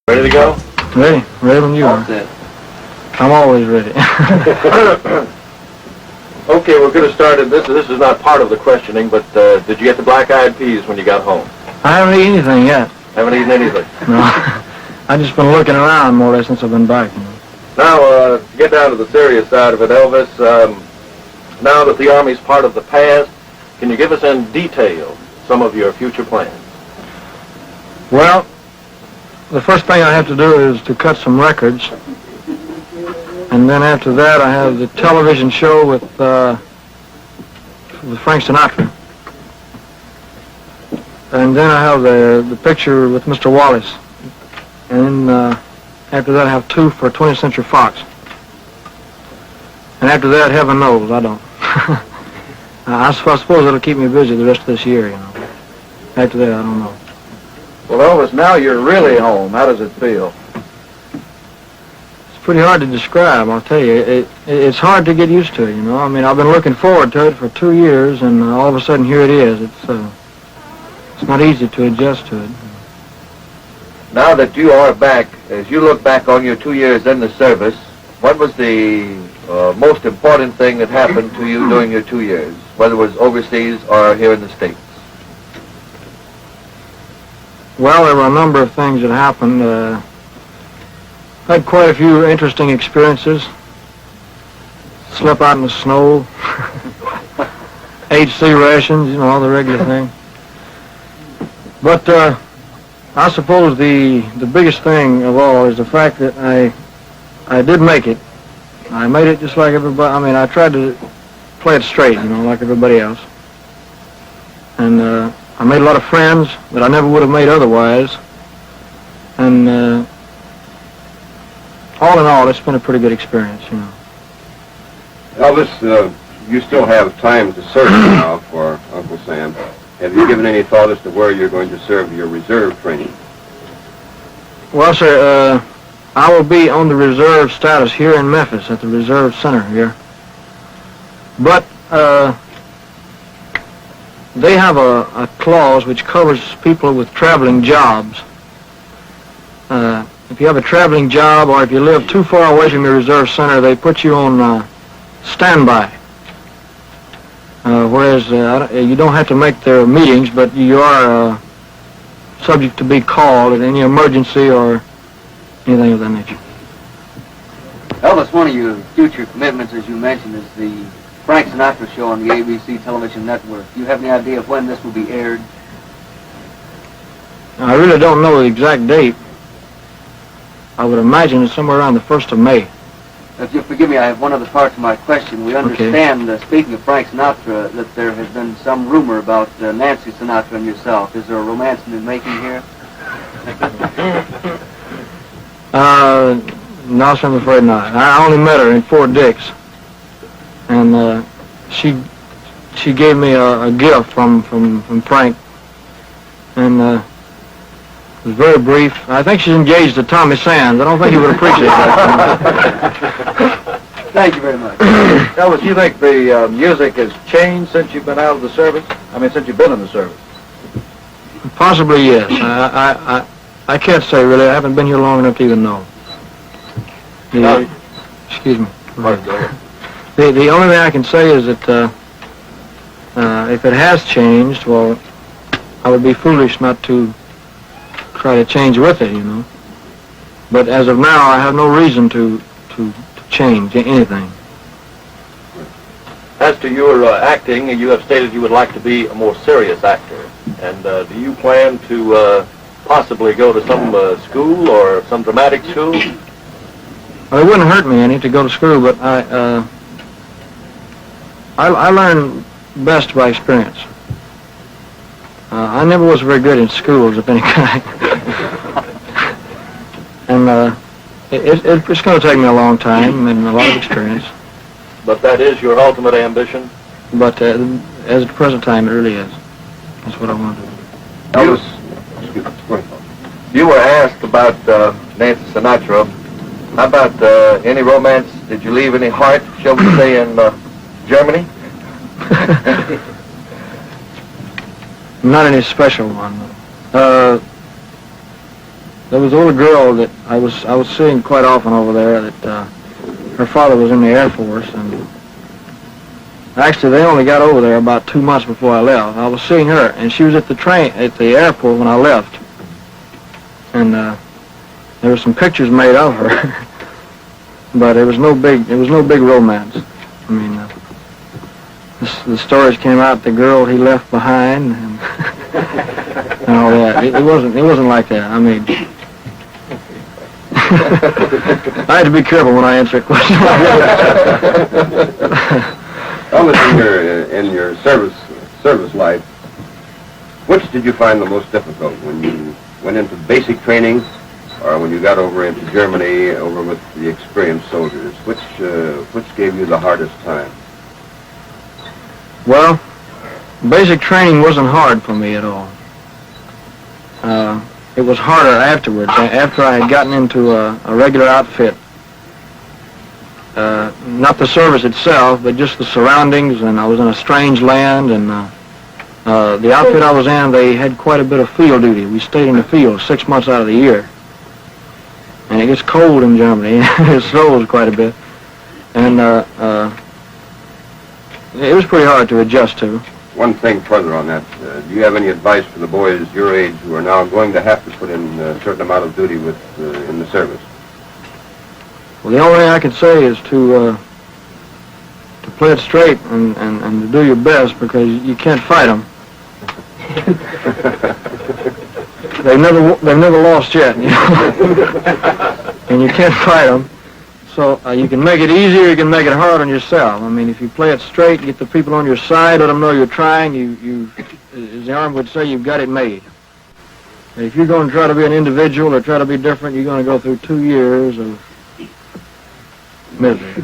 Ready to go? Ready. Ready when you are. I'm always ready. Okay, we're going to start. This is not part of the questioning, but did you get the black-eyed peas when you got home? I haven't eaten anything yet. Haven't eaten anything? No. I've just been looking around more or less since I've been back. Now, to get down to the serious side of it, Elvis, now that the Army's part of the past, can you give us in detail some of your future plans? Well, the first thing I have to do is to cut some records. And then after that, I have the television show with Frank Sinatra. And then I have the picture with Mr. Wallace. And then after that, I have 2 for 20th Century Fox. And after that, heaven knows, I don't. I suppose it'll keep me busy the rest of this year, you know. After that, I don't know. Well, Elvis, now you're really home. How does it feel? It's pretty hard to describe, I'll tell you. It's hard to get used to it, you know. I mean, I've been looking forward to it for 2 years, and all of a sudden, here it is. It's not easy to adjust to it. Now that you are back, as you look back on your 2 years in the service, what was the most important thing that happened to you during your 2 years, whether it was overseas or here in the States? Well, there were a number of things that happened. I had quite a few interesting experiences. Slept out in the snow, ate sea rations, you know, all the regular thing. But I suppose the biggest thing of all is the fact that I did make it. I made it just like everybody. I mean, I tried to play it straight, you know, like everybody else. And I made a lot of friends that I never would have made otherwise. And all in all, it's been a pretty good experience, you know. Elvis, you still have time to serve now for Uncle Sam. Have you given any thought as to where you're going to serve your reserve training? Well, sir, I will be on the reserve status here in Memphis at the reserve center here. But they have a clause which covers people with traveling jobs. If you have a traveling job or if you live too far away from your reserve center, they put you on standby. Whereas you don't have to make their meetings, but you are subject to be called at any emergency or anything of that nature. Elvis, one of your future commitments, as you mentioned, is the Frank Sinatra show on the ABC television network. Do you have any idea of when this will be aired? I really don't know the exact date. I would imagine it's somewhere around the 1st of May. If you'll forgive me, I have one other part to my question. We understand, speaking of Frank Sinatra, that there has been some rumor about Nancy Sinatra and yourself. Is there a romance in the making here? No, sir, I'm afraid not. I only met her in Fort Dix. And she gave me a gift from Frank. And it was very brief. I think she's engaged to Tommy Sands. I don't think he would appreciate that. Thank you very much. Elvis, you think the music has changed since you've been out of the service? I mean, since you've been in the service? Possibly, yes. I can't say, really. I haven't been here long enough to even know. Excuse me. The only thing I can say is that if it has changed, well, I would be foolish not to try to change with it, you know. But as of now, I have no reason to change anything. As to your acting, you have stated you would like to be a more serious actor. And do you plan to possibly go to some school or some dramatic school? Well, it wouldn't hurt me any to go to school, but I learn best by experience. I never was very good in schools of any kind. And it's going to take me a long time and a lot of experience. But that is your ultimate ambition? But as at the present time, it really is. That's what I want to do. Elvis, you were asked about Nancy Sinatra. How about any romance? Did you leave any heart, shall we say, in Germany? Not any special one. There was a little girl that I was seeing quite often over there. That her father was in the Air Force, and actually they only got over there about 2 months before I left. I was seeing her, and she was at the airport when I left, and there were some pictures made of her, but it was no big romance. I mean, the stories came out. The girl he left behind, and, and all that. It wasn't like that. I mean. I had to be careful when I answer a question. Elvis, in your service life, which did you find the most difficult, when you went into basic training, or when you got over into Germany, over with the experienced soldiers? Which gave you the hardest time? Well, basic training wasn't hard for me at all. It was harder afterwards, after I had gotten into a regular outfit. Not the service itself, but just the surroundings, and I was in a strange land, and the outfit I was in, they had quite a bit of field duty. We stayed in the field 6 months out of the year. And it gets cold in Germany. It snows quite a bit. And it was pretty hard to adjust to. One thing further on that, do you have any advice for the boys your age who are now going to have to put in a certain amount of duty in the service? Well, the only thing I could say is to play it straight and to do your best, because you can't fight them. They've never lost yet, you know? And you can't fight them. So you can make it easy, or you can make it hard on yourself. I mean, if you play it straight, get the people on your side, let them know you're trying, you as the Army would say, you've got it made. And if you're going to try to be an individual or try to be different, you're going to go through 2 years of misery.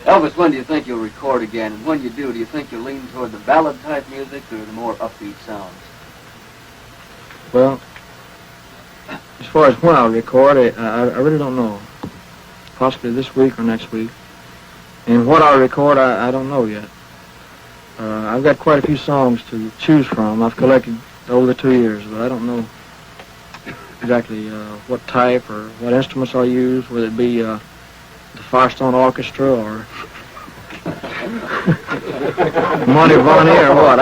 Elvis, when do you think you'll record again? And when you do you think you'll lean toward the ballad-type music or the more upbeat sounds? Well, as far as when I'll record, I really don't know. Possibly this week or next week. And what I'll record, I don't know yet. I've got quite a few songs to choose from. I've collected over the 2 years, but I don't know exactly what type or what instruments I'll use, whether it be the Firestone Orchestra or Monty Vonnie or what.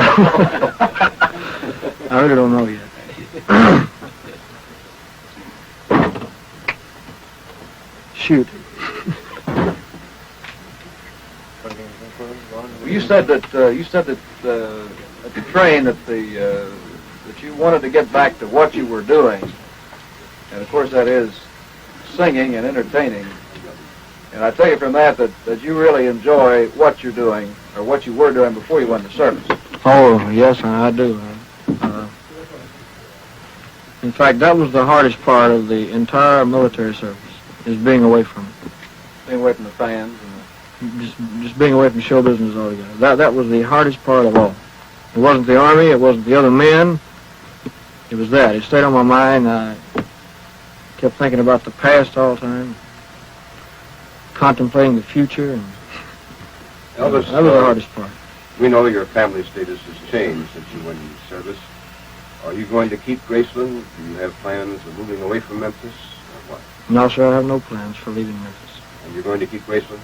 I really don't know yet. Shoot. Well, you said that at the train that you wanted to get back to what you were doing, and of course that is singing and entertaining. And I tell you from that you really enjoy what you're doing, or what you were doing before you went to service. Oh yes, I do. In fact, that was the hardest part of the entire military service, is being away from it. Being away from the fans. Just being away from show business altogether. That was the hardest part of all. It wasn't the Army, it wasn't the other men. It was that. It stayed on my mind. I kept thinking about the past all the time, contemplating the future, and Elvis, that was the hardest part. We know your family status has changed since you went into service. Are you going to keep Graceland? Do you have plans of moving away from Memphis, or what? No, sir, I have no plans for leaving Memphis. And you're going to keep Graceland?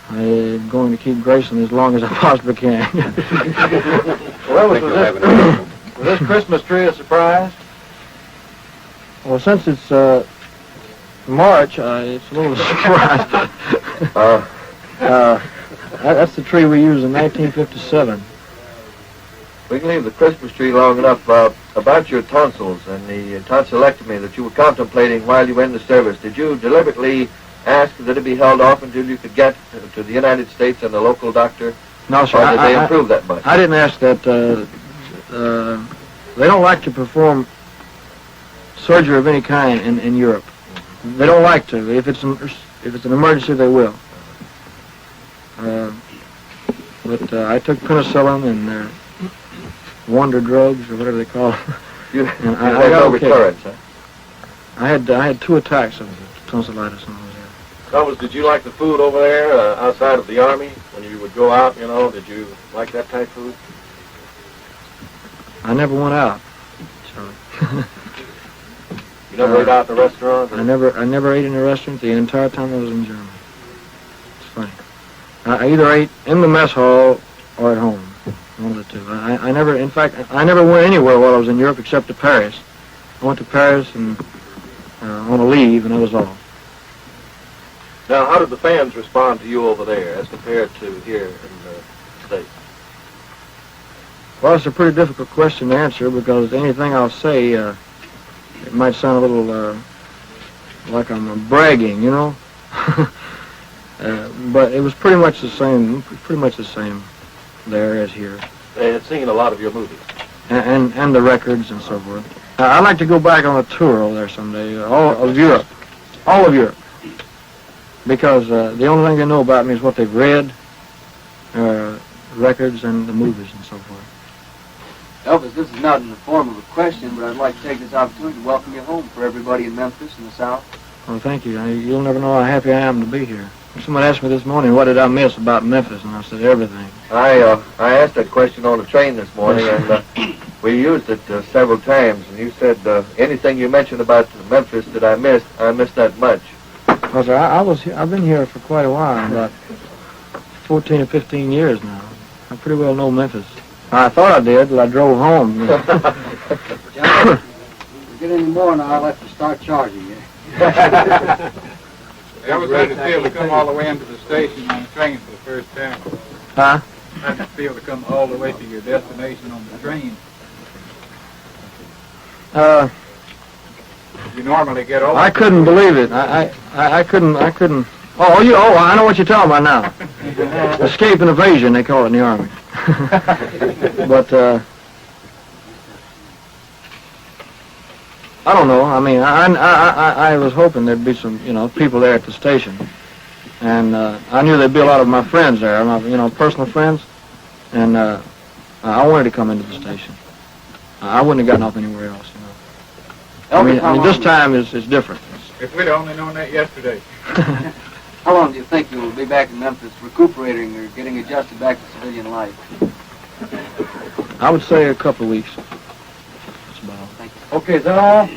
I'm going to keep Graceland as long as I possibly can. Well, was this Christmas tree a surprise? Well, since it's March, it's a little surprise. That's the tree we used in 1957. We can leave the Christmas tree long enough. About your tonsils and the tonsillectomy that you were contemplating while you were in the service, did you deliberately ask that it be held off until you could get to the United States and the local doctor? No, sir. Or did they improve that much? I didn't ask that. They don't like to perform surgery of any kind in Europe. They don't like to. If it's an emergency, they will. But I took penicillin and their wonder drugs, or whatever they call them. You And had I got no okay. recurrence, huh? I had 2 attacks of tonsillitis when I was there. Elvis, did you like the food over there outside of the Army when you would go out, did you like that type food? I never went out, so Never ate out in a restaurant? I never ate in a restaurant the entire time I was in Germany. It's funny. I either ate in the mess hall or at home. One of the two. I never, in fact, I never went anywhere while I was in Europe except to Paris. I went to Paris and on a leave, and that was all. Now, how did the fans respond to you over there as compared to here in the States? Well, it's a pretty difficult question to answer because anything I'll say, it might sound a little like I'm bragging, you know. But it was pretty much the same there as here. They had seen a lot of your movies. And the records and so forth. I'd like to go back on a tour over there someday, all of Europe, because the only thing they know about me is what they've read, records and the movies and so forth. Elvis, this is not in the form of a question, but I'd like to take this opportunity to welcome you home for everybody in Memphis and the South. Well, thank you. You'll never know how happy I am to be here. Someone asked me this morning, what did I miss about Memphis? And I said, everything. I asked that question on the train this morning, and we used it several times. And you said anything you mentioned about Memphis that I missed that much. Well, sir, I've been here for quite a while, about 14 or 15 years now. I pretty well know Memphis. I thought I did till I drove home. John, if you get any more now, I'll have to start charging you. Elvis had to feel to come all the way into the station on the train for the first time. Huh? Had to feel to come all the way to your destination on the train. You normally get over. I couldn't believe it. I couldn't. I know what you're talking about now. Escape and evasion, they call it in the Army. But, I don't know. I mean, I was hoping there'd be some, people there at the station. And, I knew there'd be a lot of my friends there, personal friends. And, I wanted to come into the station. I wouldn't have gotten off anywhere else, I mean, this time is different. If we'd only known that yesterday. How long do you think you will be back in Memphis, recuperating or getting adjusted back to civilian life? I would say a couple of weeks. That's about all. Thank you. Okay, is that all?